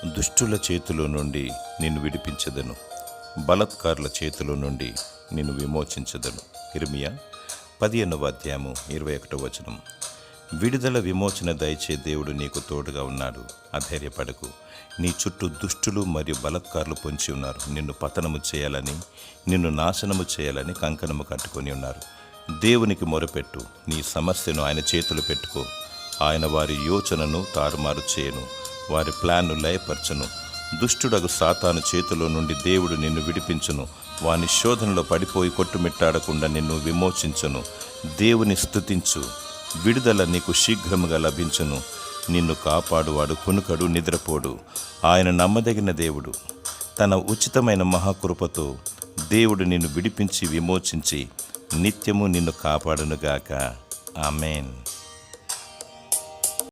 దుష్టుల చేతిలో నుండి నిన్ను విడిపించదను, బలాత్కారుల చేతిలో నుండి నిన్ను విమోచించదను. ఇర్మియా 15:21. విడుదల విమోచన దయచే దేవుడు నీకు తోడుగా ఉన్నాడు. అధైర్యపడకు. నీ చుట్టూ దుష్టులు మరియు బలాత్కారులు పొంచి ఉన్నారు. నిన్ను పతనము చేయాలని, నిన్ను నాశనము చేయాలని కంకణము కట్టుకొని ఉన్నారు. దేవునికి మొరపెట్టు. నీ సమస్యను ఆయన చేతులు పెట్టుకో. ఆయన వారి యోచనను తారుమారు చేయను, వారి ప్లాన్ను లయపరచను. దుష్టుడగు సాతాను చేతిలో నుండి దేవుడు నిన్ను విడిపించును. వాని శోధనలో పడిపోయి కొట్టుమిట్టాడకుండా నిన్ను విమోచించును. దేవుని స్తుతించు. విడుదల నీకు శీఘ్రముగా లభించును. నిన్ను కాపాడువాడు కునుకడు, నిద్రపోడు. ఆయన నమ్మదగిన దేవుడు. తన ఉచితమైన మహాకృపతో దేవుడు నిన్ను విడిపించి విమోచించి నిత్యము నిన్ను కాపాడునుగాక. ఆమేన్.